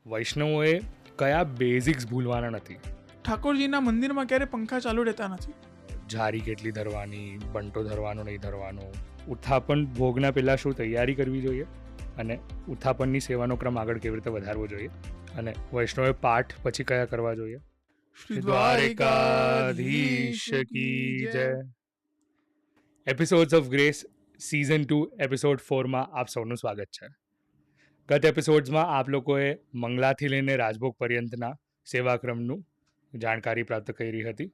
વૈષ્ણવોએ કયા બેઝિક્સ ભૂલવાના નથી? ઠાકોરજીના મંદિરમાં ક્યારે પંખા ચાલુ રહેતા નથી. જારી કેટલી ધરવાની, બંટો ધરવાનો નહીં ધરવાનો, ઉત્થાપન ભોગના પહેલાં શું તૈયારી કરવી જોઈએ, અને ઉત્થાપનની સેવાનો ક્રમ આગળ કેવી રીતે વધારવો જોઈએ, અને વૈષ્ણવે પાઠ પછી કયા કરવા જોઈએ. શ્રી દ્વારિકાધીશ કી જય. Episodes of Grace season 2 episode 4માં આપ સૌનું સ્વાગત છે. ગત એપિસોડ્સમાં આપ લોકોએ મંગલાથી લઈને રાજભોગ પર્યંતના સેવાક્રમનું જાણકારી પ્રાપ્ત કરી હતી.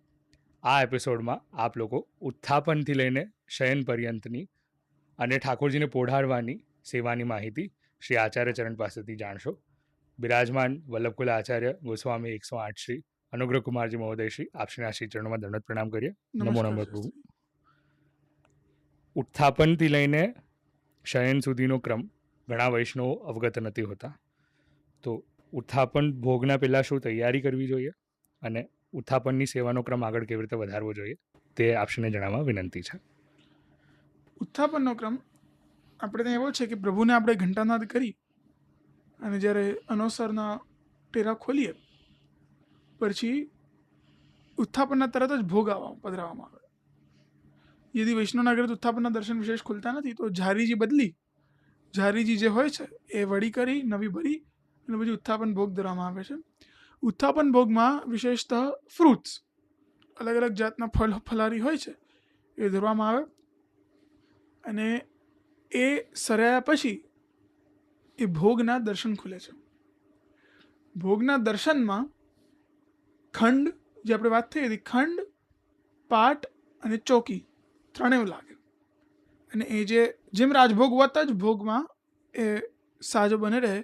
આ એપિસોડમાં આપ લોકો ઉત્થાપનથી લઈને શયન પર્યંતની અને ઠાકોરજીને પોઢાડવાની સેવાની માહિતી શ્રી આચાર્ય ચરણ પાસેથી જાણશો. બિરાજમાન વલ્લભકુલ આચાર્ય ગોસ્વામી 108 શ્રી અનુગ્રહ કુમારજી મહોદય શ્રી આપશ્રીના શ્રી ચરણોમાં દંડવત પ્રણામ કરીએ. નમો નમઃ પ્રભુ. ઉત્થાપનથી લઈને શયન સુધીનો ક્રમ ઘણા વૈષ્ણવો અવગત નથી હોતા. તો ઉત્થાપન ભોગના પહેલાં શું તૈયારી કરવી જોઈએ, અને ઉત્થાપનની સેવાનો ક્રમ આગળ કેવી રીતે વધારવો જોઈએ, તે આપશ્રીને જણાવવા વિનંતી છે. ઉત્થાપનનો ક્રમ આપણે ત્યાં એવો છે કે પ્રભુને આપણે ઘંટાનાદ કરી અને જ્યારે અનોસરના ટેરા ખોલીએ પછી ઉત્થાપનના તરત જ ભોગ પધરાવવામાં આવે. યદિ વૈષ્ણવના ઘરે ઉત્થાપનના દર્શન વિશેષ ખુલતા નથી તો ઝારીજી બદલી ઝારીજી જે હોય છે એ વળી કરી નવી ભરી અને પછી ઉત્થાપન ભોગ ધરવામાં આવે છે. ઉત્થાપન ભોગમાં વિશેષતઃ ફ્રૂટ્સ અલગ અલગ જાતના ફલારી હોય છે એ ધરવામાં આવે, અને એ સરાયા પછી એ ભોગના દર્શન ખુલે છે. ભોગના દર્શનમાં ખંડ, જે આપણે વાત થઈ હતી, ખંડ, પાટ અને ચોકી ત્રણેય લાગે. અને એ જેમ રાજભોગ હોતા જ ભોગમાં એ સાજો બને રહે.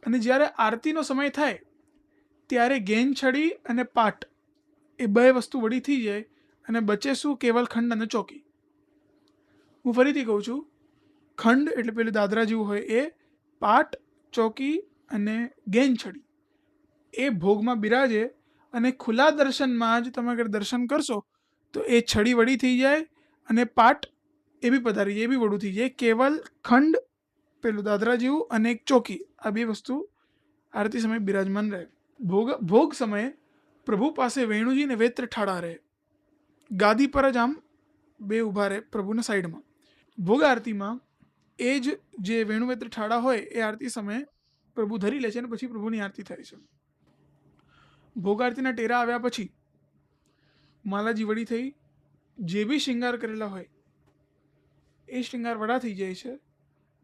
અને જ્યારે આરતીનો સમય થાય ત્યારે ગેન છડી અને પાટ એ બે વસ્તુ વળી થઈ જાય અને બચે શું? કેવલ ખંડ અને ચોકી. હું ફરીથી કહું છું, ખંડ એટલે પેલું દાદરા જેવું હોય એ, પાટ, ચોકી અને ગેન છડી એ ભોગમાં બિરાજે. અને ખુલ્લા દર્શનમાં જ તમે અગર દર્શન કરશો તો એ છડી વળી થઈ જાય અને પાટ એ બી પધારી જાય, એ બી વડું થઈ જાય. કેવલ ખંડ પેલું દાદરા જેવું અને એક ચોકી, આ બે વસ્તુ આરતી સમયે બિરાજમાન રહે. ભોગ સમયે પ્રભુ પાસે વેણુજીને વેત્ર ઠાડા રહે. ગાદી પર જ આમ બે ઊભા રહે પ્રભુના સાઈડમાં. ભોગ આરતીમાં એ જ જે વેણુવેત્ર ઠાડા હોય એ આરતી સમયે પ્રભુ ધરી લે છે અને પછી પ્રભુની આરતી થાય છે. ભોગ આરતીના ટેરા આવ્યા પછી માલાજી વડી થઈ જે બી શૃંગાર કરેલા હોય એ શૃંગાર વડા થઈ જાય છે,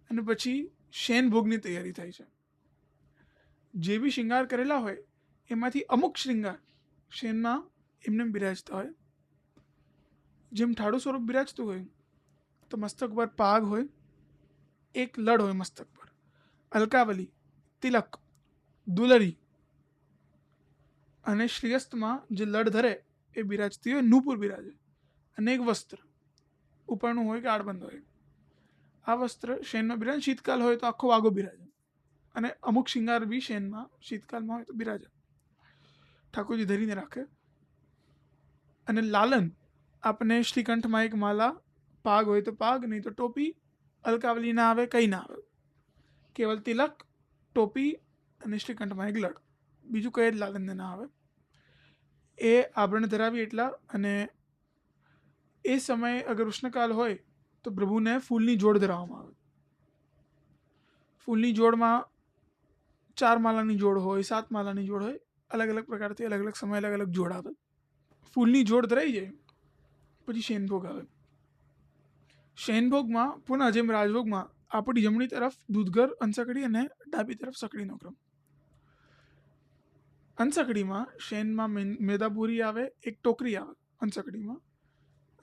અને પછી શયન ભોગની તૈયારી થાય છે. જે બી શૃંગાર કરેલા હોય એમાંથી અમુક શૃંગાર શયનમાં એમને બિરાજતા હોય. જેમ ઠાડું સ્વરૂપ બિરાજતું હોય તો મસ્તક પર પાગ હોય, એક લડ હોય મસ્તક પર, અલકાવલી, તિલક, દુલરી, અને શ્રીયસ્તમાં જે લડ ધરે એ બિરાજતી હોય, નૂપુર બિરાજે, અને એક વસ્ત્ર ઉપરનું હોય કે આડબંધ હોય. આ વસ્ત્ર શયનમાં બિરાજે. શીતકાલ હોય તો આખો વાગો બિરાજે, અને અમુક શિંગાર બી શયનમાં શીતકાલમાં હોય તો બિરાજે. ઠાકોરજી ધરીને રાખે. અને લાલન આપણે શ્રીકંઠમાં એક માલા, પાગ હોય તો પાગ, નહીં તો ટોપી, અલકાવલી ના આવે, કંઈ ના આવે, કેવલ તિલક, ટોપી અને શ્રીકંઠમાં એક લડ, બીજું કંઈ જ લાલનને ના આવે. એ આભરણ ધરાવી એટલા. અને એ સમયે અગર ઉષ્ણકાલ હોય તો પ્રભુને ફૂલની જોડ ધરાવવામાં આવે. ફૂલની જોડમાં 4 માલાની જોડ હોય, 7 માલાની જોડ હોય, અલગ અલગ પ્રકારથી અલગ અલગ સમય અલગ અલગ જોડ આવે. ફૂલની જોડ ધરાઈ જાય પછી શયનભોગ આવે. શયનભોગમાં પુનઃ જેમ રાજભોગમાં આપણી જમણી તરફ દૂધઘર, અંસકડી અને ડાબી તરફ સકડીનો ક્રમ. અંસકડીમાં શયનમાં મેદાપુરી આવે, એક ટોકરી આવે અંસકડીમાં,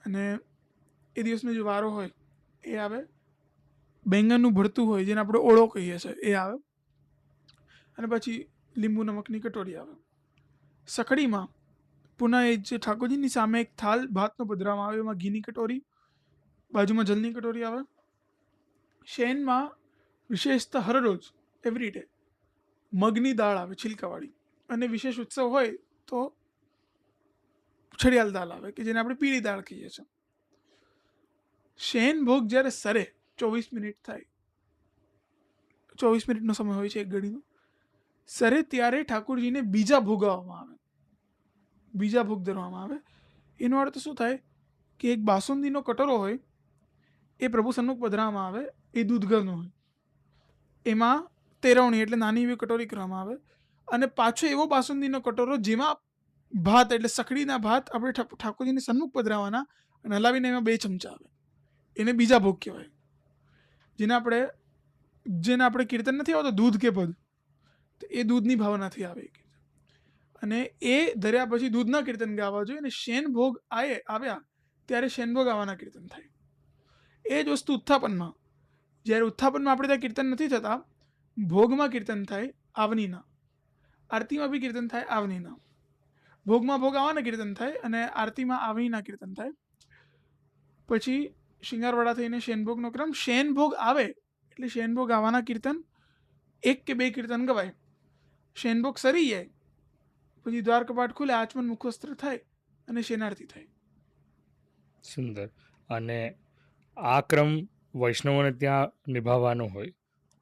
અને એ દિવસનો જે વારો હોય એ આવે. બેંગનનું ભરતું હોય જેને આપણે ઓળો કહીએ છીએ એ આવે, અને પછી લીંબુ નમકની કટોરી આવે. સકડીમાં પુનઃ એ જે ઠાકોરજીની સામે એક થાલ ભાતનો પધરાવવામાં આવે, એમાં ઘીની કટોરી, બાજુમાં જલની કટોરી આવે. શયનમાં વિશેષતઃ હરરોજ એવરી ડે મગની દાળ આવે છિલકાવાળી, અને વિશેષ ઉત્સવ હોય તો છડિયાલ દાળ આવે કે જેને આપણે પીળી દાળ કહીએ છીએ. શયન ભોગ જ્યારે સરે 24 મિનિટ થાય, 24 મિનિટનો સમય હોય છે એક ઘડીનો, સરે ત્યારે ઠાકોરજીને બીજા ભોગાવવામાં આવે, બીજા ભોગ ધરવામાં આવે. એનો અર્થ શું થાય કે એક બાસુંદીનો કટોરો હોય, એ પ્રભુ સન્મુખ પધરાવવામાં આવે, એ દૂધઘરનો હોય, એમાં તેરવણી એટલે નાની એવી કટોરી કરવામાં આવે, અને પાછો એવો બાસુંદીનો કટોરો જેમાં ભાત એટલે સકડીના ભાત આપણે ઠાકોરજીને સન્મુખ પધરાવવાના અને હલાવીને એમાં 2 ચમચા આવે, એને બીજા ભોગ કહેવાય. જેને આપણે કીર્તન નથી આવતો દૂધ કે પદ, તો એ દૂધની ભાવનાથી આવે એ કીર્તન. અને એ ધર્યા પછી દૂધના કીર્તન ગાવા જોઈએ, અને શેન ભોગ આવ્યા ત્યારે શેન ભોગ આવવાના કીર્તન થાય. એ જ વસ્તુ ઉત્થાપનમાં, જ્યારે ઉત્થાપનમાં આપણે ત્યાં કીર્તન નથી થતા, ભોગમાં કીર્તન થાય આવનીના, આરતીમાં બી કીર્તન થાય આવનીના. ભોગમાં ભોગ આવવાના કીર્તન થાય અને આરતીમાં આવનીના કીર્તન થાય. પછી શિંગારવાડા થઈને શેનભોગનો ક્રમ. શેનભોગ આવે એટલે શેનભોગ આવવાના કીર્તન 1 કે 2 કીર્તન ગવાય. શેનભોગ સરી જાય પછી દ્વાર કપાટ ખુલે, આચમન મુખવસ્ત્ર થાય અને શેનારતી થાય. સુંદર. અને આ ક્રમ વૈષ્ણવોને ત્યાં નિભાવવાનો હોય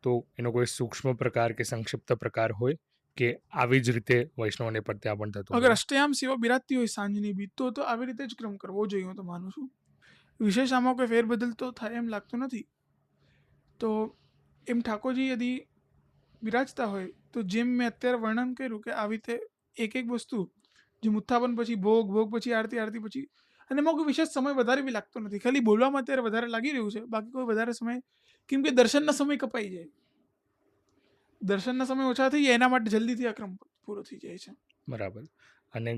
તો એનો કોઈ સૂક્ષ્મ પ્રકાર કે સંક્ષિપ્ત પ્રકાર હોય કે આવી જ રીતે વૈષ્ણવને પર ત્યાં પણ થતું અગર હોય? અષ્ટયામ સેવા બિરાજતી હોય સાંજની બી, તો આવી રીતે જ ક્રમ કરવો જોઈએ, હું તો માનું છું. વિશેષ આમાં કોઈ ફેરબદલ તો થાય એમ લાગતું નથી. તો એમ ઠાકોરજી યદી બિરાજતા હોય તો જેમ મેં અત્યારે વર્ણન કર્યું કે આવી રીતે એક એક વસ્તુ, જેમ ઉત્થાપન પછી ભોગ, ભોગ પછી આરતી, આરતી પછી, અને એમાં કોઈ વિશેષ સમય વધારે બી લાગતો નથી, ખાલી બોલવામાં અત્યારે વધારે લાગી રહ્યું છે, બાકી કોઈ વધારે સમય, કેમ કે દર્શનના સમય કપાઈ જાય, દર્શનના સમય ઓછા થઈ જાય એના માટે જલ્દીથી આ ક્રમ પૂરો થઈ જાય છે. બરાબર. અને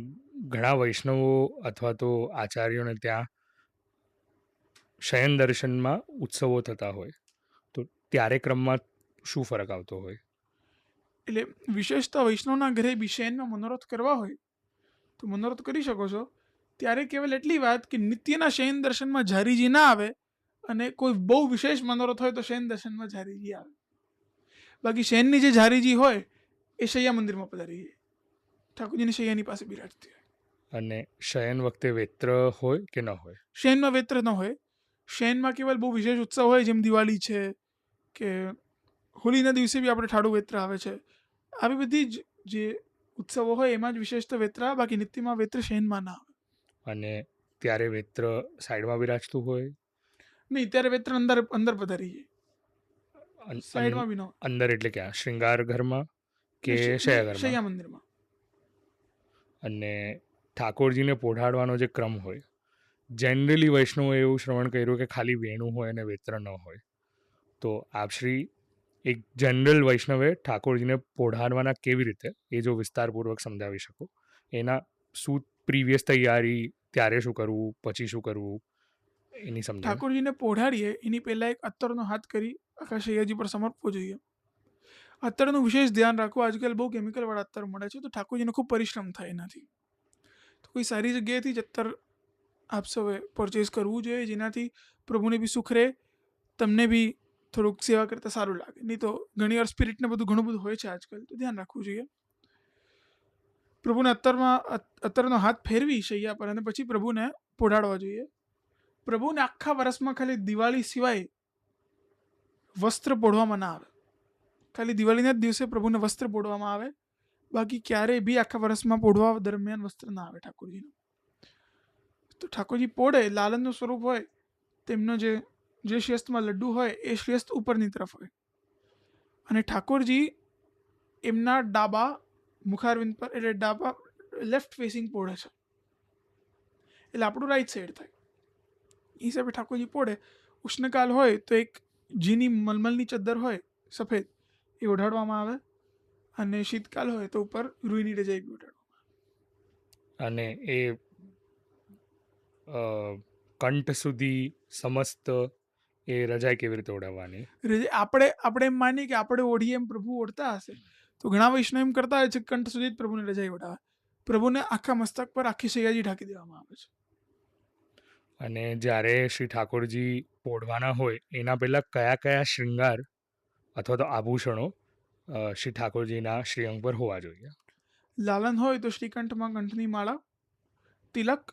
ઘણા વૈષ્ણવો અથવા તો આચાર્યોને ત્યાં શયન દર્શનમાં ઉત્સવો થતા હોય, તો ત્યારે ક્રમમાં શું ફરક આવતો હોય? એટલે વિશેષતા વૈષ્ણવના ઘરે બી શયનમાં મનોરથ કરવા હોય તો મનોરથ કરી શકો છો. ત્યારે કેવલ એટલી વાત કે નિત્યના શયન દર્શનમાં ઝારીજી ના આવે, અને કોઈ બહુ વિશેષ મનોરથ હોય તો શયન દર્શનમાં ઝારીજી આવે. બાકી શયનની જે ઝારીજી હોય એ શૈયા મંદિરમાં પધારી જાય, ઠાકોરજીની શૈયાની પાસે બિરાજતી હોય. અને શયન વખતે વેત્ર હોય કે ન હોય? શયનમાં વેત્ર ન હોય. શયનમાં કેવલ બહુ વિશેષ ઉત્સવ હોય, જેમ દિવાળી છે કે હોળીના દિવસે બી આપણે ઠાડું વેત્ર આવે છે, આવી બધી જ જે ઉત્સવો હોય એમાં જ વિશેષ તો વેત્ર આવે, બાકી નિત્યમાં વેત્ર શયનમાં ના આવે. અને ત્યારે વેત્ર સાઈડમાં બિરાજતું હોય? નહીં, ત્યારે વેત્ર અંદર પધારી જાય, સાઈડમાં બી ન હોય. અંદર એટલે ક્યાં? શૃંગાર ઘરમાં કે શય્યાઘરમાં? શૈયા મંદિરમાં. અને ઠાકોરજીને પોઢાડવાનો જે ક્રમ હોય, જનરલી વૈષ્ણવે એવું શ્રવણ કર્યું કે ખાલી વેણું હોય અને વેત્ર ન હોય, તો આપશ્રી એક જનરલ વૈષ્ણવે ઠાકોરજીને પોઢાડવાના કેવી રીતે, એ જો વિસ્તારપૂર્વક સમજાવી શકો. એના શું પ્રીવિયસ તૈયારી, ત્યારે શું કરવું, પછી શું કરવું, એની સમજણ. ઠાકોરજીને પોઢાડીએ એની પહેલાં એક અત્તરનો હાથ કરી આખા શૈયાજી પર સમર્પવો જોઈએ. અત્તરનું વિશેષ ધ્યાન રાખવું. આજકાલ બહુ કેમિકલવાળા અત્તર મળે છે, તો ઠાકોરજીને ખૂબ પરિશ્રમ થાય એનાથી. તો કોઈ સારી જગ્યાએથી જ અત્તર આપ સૌએ પરચેઝ કરવું જોઈએ, જેનાથી પ્રભુને બી સુખ રહે, તમને બી થોડુંક સેવા કરતાં સારું લાગે. નહીં તો ઘણીવાર સ્પિરિટને બધું ઘણું બધું હોય છે આજકાલ, તો ધ્યાન રાખવું જોઈએ. પ્રભુને અત્તરનો હાથ ફેરવી શૈયા પર અને પછી પ્રભુને પોઢાડવા જોઈએ. પ્રભુને આખા વર્ષમાં ખાલી દિવાળી સિવાય વસ્ત્ર પોઢવામાં ના આવે. ખાલી દિવાળીના જ દિવસે પ્રભુને વસ્ત્ર પોઢવામાં આવે, બાકી ક્યારેય બી આખા વર્ષમાં પોઢવા દરમિયાન વસ્ત્ર ના આવે ઠાકોરજીને. તો ઠાકોરજી પોઢે, લાલનનું સ્વરૂપ હોય, તેમનો જે શ્રેષ્ઠમાં લડ્ડુ હોય એ શ્રેષ્ઠ ઉપરની તરફ હોય, અને ઠાકોરજી એમના ડાબા મુખારવિંદ પર એટલે ડાબા લેફ્ટ ફેસિંગ પોઢે છે, એટલે આપણું રાઈટ સાઈડ થાય. એ હિસાબે ઠાકોરજી પોઢે. ઉષ્ણકાલ હોય તો એક જીની મલમલની ચદ્દર હોય સફેદ, એ ઓઢાડવામાં આવે, અને શીતકાલ હોય તો ઉપર રૂઈની રજાઈ બી ઓઢાડવામાં અને એ કંઠ સુધી સમસ્ત એ રજાઈ કેવી રીતે ઓઢાવવાની? આવે. આપણે એમ માનીએ કે આપણે ઓઢીએ એમ પ્રભુ ઓઢતા હશે, તો ઘણા વૈષ્ણવ એમ કરતા હોય છે કંઠ સુધી જ પ્રભુને રજાઈ ઓઢાવે. પ્રભુને આખા મસ્તક પર આખી શૈયાજી ઢાંકી દેવામાં આવે છે. અને જ્યારે શ્રી ઠાકોરજી પોઢવાના હોય એના પહેલાં કયા કયા શૃંગાર અથવા તો આભૂષણો શ્રી ઠાકોરજીના શ્રીઅંગ પર હોવા જોઈએ? લાલન હોય તો શ્રીકંઠમાં કંઠની માળા, તિલક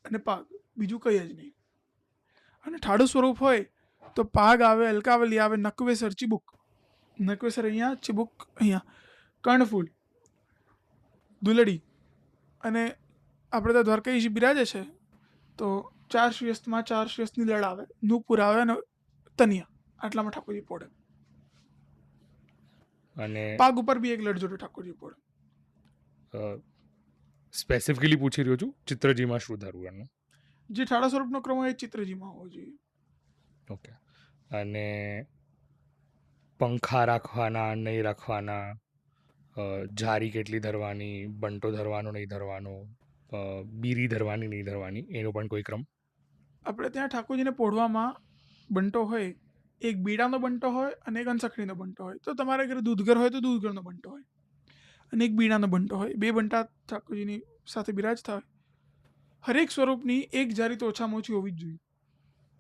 અને પાગ, બીજું કંઈ જ નહીં. અને ઠાડું સ્વરૂપ હોય તો પાગ આવે, અલકાવલી આવે, નકવેસર, ચીબુક. નકવેસર અહીંયા, ચીબુક અહીંયા. કર્ણફૂલ, દુલડી અને આપણે ત્યાં દ્વારકાધીશ બિરાજે છે તો 4 શ્રેષ્ઠમાં 4 શ્રેષ્ઠની લડ આવે, નૂપુર આવે અને તનિયા, આટલામાં ઠાકોરજી પોડે. અને પાગ ઉપર બી એક લડ જોડે ઠાકોરજી પોડે. સ્પેસિફિકલી પૂછી રહ્યો છું ચિત્રજીમાં શું ધરવું એનું. જે ઠાડા સ્વરૂપનો ક્રમ હોય એ ચિત્રજીમાં હોવો જોઈએ. ઓકે. અને પંખા રાખવાના નહીં રાખવાના, જારી કેટલી ધરવાની, બંટો ધરવાનો નહીં ધરવાનો, બીરી ધરવાની નહીં ધરવાની, એનો પણ કોઈ ક્રમ? આપણે ત્યાં ઠાકોરજીને પોઢવામાં બંટો હોય, એક બીડાનો બંટો હોય અને એક અંસખડીનો બંટો હોય. તો તમારા ઘરે દૂધઘર હોય તો દૂધઘરનો બંટો હોય અને એક બીડાનો બંટો હોય. 2 બંટા ઠાકોરજીની સાથે બિરાજતા હોય. હરેક સ્વરૂપની એક જારી તો ઓછામાં ઓછી હોવી જ જોઈએ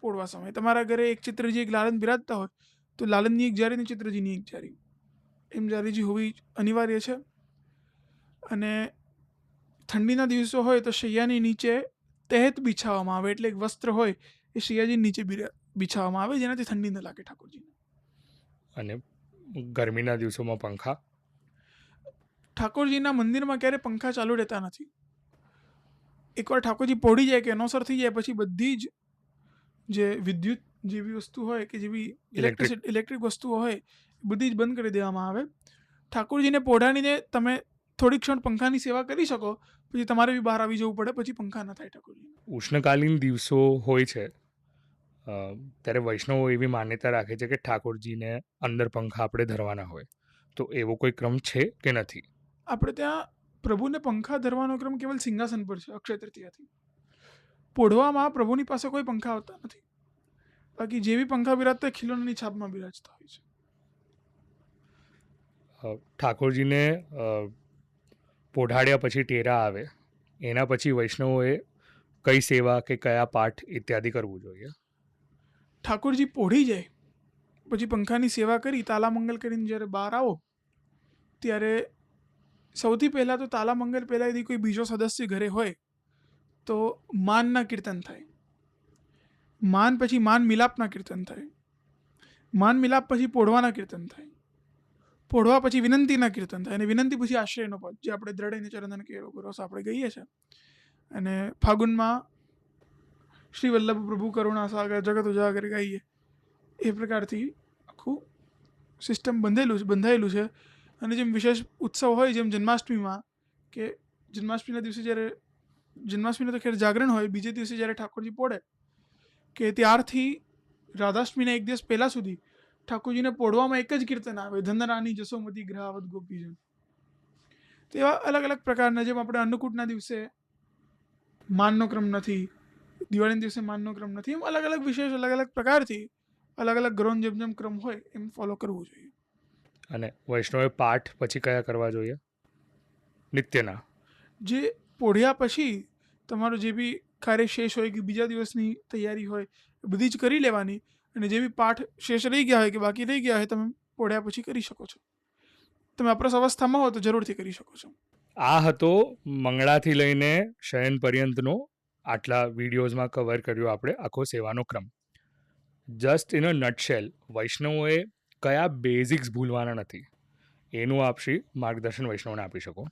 પોળવા સમયે. તમારા ઘરે એક ચિત્રજી એક લાલન બિરાજતા હોય તો લાલનની એક જારી અને ચિત્રજીની એક જારી, એમ જારીજી હોવી અનિવાર્ય છે. અને ઠંડીના દિવસો હોય તો શૈયાની નીચે તહેત બિછાવવામાં આવે, એટલે એક વસ્ત્ર હોય એ શૈયાજી નીચે બિછાવવામાં આવે જેનાથી ઠંડી ન લાગે ઠાકોરજીને. અને ગરમીના દિવસોમાં પંખા? ઠાકોરજીના મંદિરમાં ક્યારે પંખા ચાલુ રહેતા નથી. એકવાર ઠાકોરજી પોઢી જાય કે અનોસર થઈ જાય પછી બધી જ જે વિદ્યુત જેવી વસ્તુ હોય કે જેવી ઇલેક્ટ્રિક વસ્તુઓ હોય બધી જ બંધ કરી દેવામાં આવે. ઠાકોરજીને પોઢાડીને તમે થોડીક ક્ષણ પંખાની સેવા કરી શકો, પછી તમારે બી બહાર આવી જવું પડે, પછી પંખા ન થાય ઠાકોરજી. ઉષ્ણકાલીન દિવસો હોય છે ત્યારે વૈષ્ણવો એવી માન્યતા રાખે છે કે ઠાકોરજીને અંદર પંખા આપણે ધરવાના હોય, તો એવો કોઈ ક્રમ છે કે નથી? આપણે ત્યાં પ્રભુને પંખા ધરવાનો ક્રમ કેવલ સિંહાસન પર છે અક્ષય તૃતીયાથી. પોઢવામાં પ્રભુની પાસે કોઈ પંખા આવતા નથી. બાકી જે બી પંખા બિરાજતા ખીલોની છાપમાં બિરાજતા હોય છે. ઠાકોરજીને પોઢાડ્યા પછી ટેરા આવે એના પછી વૈષ્ણવોએ કઈ સેવા કે કયા પાઠ ઇત્યાદિ કરવું જોઈએ? ઠાકોરજી પોઢી જાય પછી પંખાની સેવા કરી તાલામંગલ કરીને જ્યારે બહાર આવો ત્યારે સૌથી પહેલાં તો તાલામંગલ પહેલાં यदि કોઈ બીજો સદસ્ય ઘરે હોય તો માનના કીર્તન થાય. માન પછી માન મિલાપના કીર્તન થાય. માન મિલાપ પછી પોઢવાના કીર્તન થાય. પોઢવા પછી વિનંતીના કીર્તન થાય અને વિનંતી પછી આશ્રયનો પદ, જે આપણે દ્રઢઈને ચરંદન કેરો ગુરોસ આપણે ગઈએ છીએ. અને ફાગુનમાં શ્રી વલ્લભ પ્રભુ કરુણા સાગર જગત ઉજાગર ગાઈએ. એ પ્રકારથી આખું સિસ્ટમ બંધાયેલું છે. અને જેમ વિશેષ ઉત્સવ હોય જેમ જન્માષ્ટમીમાં, કે જન્માષ્ટમીના દિવસે જ્યારે જન્માષ્ટમીનું તો ખેર જાગરણ હોય, બીજે દિવસે જ્યારે ઠાકોરજી પોઢે કે ત્યારથી રાધાષ્ટમીના 1 દિવસ પહેલાં સુધી ઠાકોરજીને પોઢવામાં એક જ કીર્તન આવે, ધનરાની જસોમતી ગ્રહાવત ગોપીજન. તો એવા અલગ અલગ પ્રકારના, જેમ આપણે અન્નકૂટના દિવસે માનનો ક્રમ નથી, દિવાળીના દિવસે માનનો ક્રમ નથી, એમ અલગ અલગ વિશેષ અલગ અલગ પ્રકારથી અલગ અલગ ગ્રહણ જેમ ક્રમ હોય એમ ફોલો કરવું જોઈએ. અને વૈષ્ણવે પાઠ પછી કયા કરવા જોઈએ નિત્યના? જે પોઢ્યા પછી તમારો જે બી કાર્ય શેષ હોય કે બીજા દિવસની તૈયારી હોય એ બધી જ કરી લેવાની. અને જે બી પાઠ શેષ રહી ગયા હોય કે બાકી રહી ગયા હોય તમે પોઢ્યા પછી કરી શકો છો. તમે અપ્રસ અવસ્થામાં હો તો જરૂરથી કરી શકો છો. આ હતો મંગળાથી લઈને શયન પર્યંતનો આટલા વિડીયોઝમાં કવર કર્યો આપણે આખો સેવાનો ક્રમ. જસ્ટ ઇન અ નટશેલ વૈષ્ણવોએ કયા બેઝિક્સ ભૂલવાના નથી એનું આપ શ્રી માર્ગદર્શન વૈષ્ણવને આપી શકો?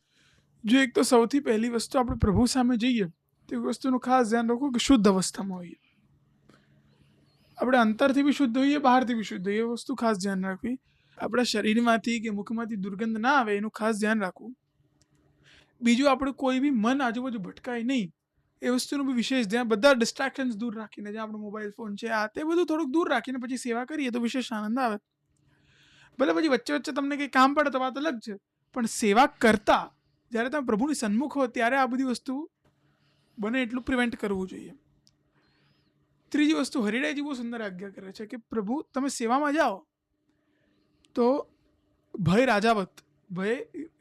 જો એક તો સૌથી પહેલી વસ્તુ આપણે પ્રભુ સામે જઈએ તો એ વસ્તુનું ખાસ ધ્યાન રાખવું કે શુદ્ધ અવસ્થામાં હોઈએ. આપણે અંતરથી બી શુદ્ધ હોઈએ, બહારથી બી શુદ્ધ હોઈએ, એ વસ્તુ ખાસ ધ્યાન રાખવી. આપણા શરીરમાંથી કે મુખમાંથી દુર્ગંધ ના આવે એનું ખાસ ધ્યાન રાખવું. બીજું, આપણું કોઈ બી મન આજુબાજુ ભટકાય નહીં એ વસ્તુનું બી વિશેષ ધ્યાન. બધા ડિસ્ટ્રેક્શન્સ દૂર રાખીને, જે આપણો મોબાઈલ ફોન છે આ તે બધું થોડુંક દૂર રાખીને પછી સેવા કરીએ તો વિશેષ આનંદ આવે. ભલે પછી વચ્ચે વચ્ચે તમને કંઈ કામ પડે તો વાત અલગ છે, પણ સેવા કરતા જ્યારે તમે પ્રભુની સન્મુખ હો ત્યારે આ બધી વસ્તુ બને એટલું પ્રિવેન્ટ કરવું જોઈએ. ત્રીજી વસ્તુ, હરિરાયજી બહુ સુંદર આજ્ઞા કરે છે કે પ્રભુ તમે સેવામાં જાઓ તો ભય રાજાવત, ભય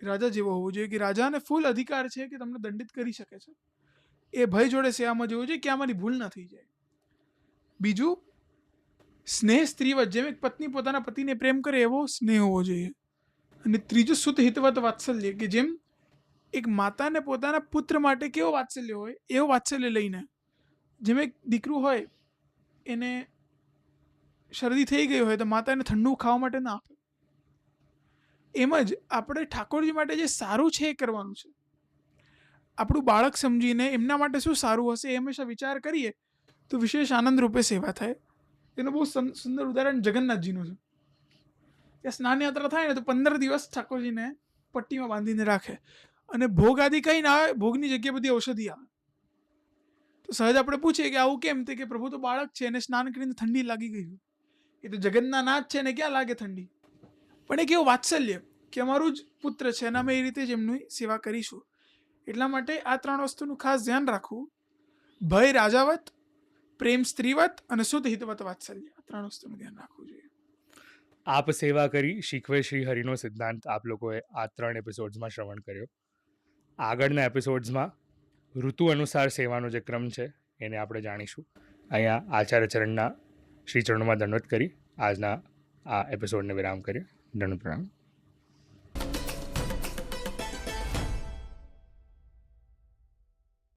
રાજા જેવો હોવો જોઈએ, કે રાજાને ફૂલ અધિકાર છે કે તમને દંડિત કરી શકે છે. એ ભય જોડે સેવામાં જવું જોઈએ કે આમાંની ભૂલ ના થઈ જાય. બીજું, સ્નેહ સ્ત્રીવત, જેમ એક પત્ની પોતાના પતિને પ્રેમ કરે એવો સ્નેહ હોવો જોઈએ. અને ત્રીજું, સુત હિતવત વાત્સલ્ય, કે જેમ એક માતાને પોતાના પુત્ર માટે કેવો વાત્સલ્ય હોય એવો વાત્સલ્ય લઈને, જેમ એક દીકરું હોય એને શરદી થઈ ગઈ હોય તો માતા એને ઠંડુ ખાવા માટે ના આપે, એમ જ આપણે ઠાકોરજી માટે જે સારું છે એ કરવાનું છે. આપણું બાળક સમજીને એમના માટે શું સારું હશે એ હંમેશા વિચાર કરીએ તો વિશેષ આનંદ રૂપે સેવા થાય. એનું બહુ સુંદર ઉદાહરણ જગન્નાથજીનું છે. ત્યાં સ્નાન યાત્રા થાય ને તો 15 દિવસ ઠાકોરજીને પટ્ટીમાં બાંધીને રાખે અને ભોગ આદિ કંઈ ના આવે, ભોગની જગ્યાએ બધી ઔષધિ આવે. તો સહજ આપણે પૂછીએ કે આવું કેમ? કે પ્રભુ તો બાળક છે અને સ્નાન કરીને ઠંડી લાગી ગઈ. એ તો જગતના નાથ છે ને ક્યાં લાગે ઠંડી? પણ એક એવું વાત્સલ્ય કે અમારું જ પુત્ર છે અને અમે એ રીતે જ એમની સેવા કરીશું. એટલા માટે આ 3 વસ્તુનું ખાસ ધ્યાન રાખવું. ભય રાજાવત, પ્રેમ સ્ત્રીવત અને શુદ્ધ હિતવત વાત્સલ્ય. આ 3 વસ્તુનું ધ્યાન રાખવું જોઈએ. આપ સેવા કરી શીખવે શ્રી હરિનો સિદ્ધાંત આપ લોકોએ આ 3 એપિસોડ્સમાં શ્રવણ કર્યો. આગળના એપિસોડ્સમાં ઋતુ અનુસાર સેવાનો જે ક્રમ છે એને આપણે જાણીશું. અહીંયા આચાર્ય ચરણના શ્રી ચરણોમાં દંડવત કરી આજના આ એપિસોડને વિરામ કરીએ. દંડ પ્રણામ.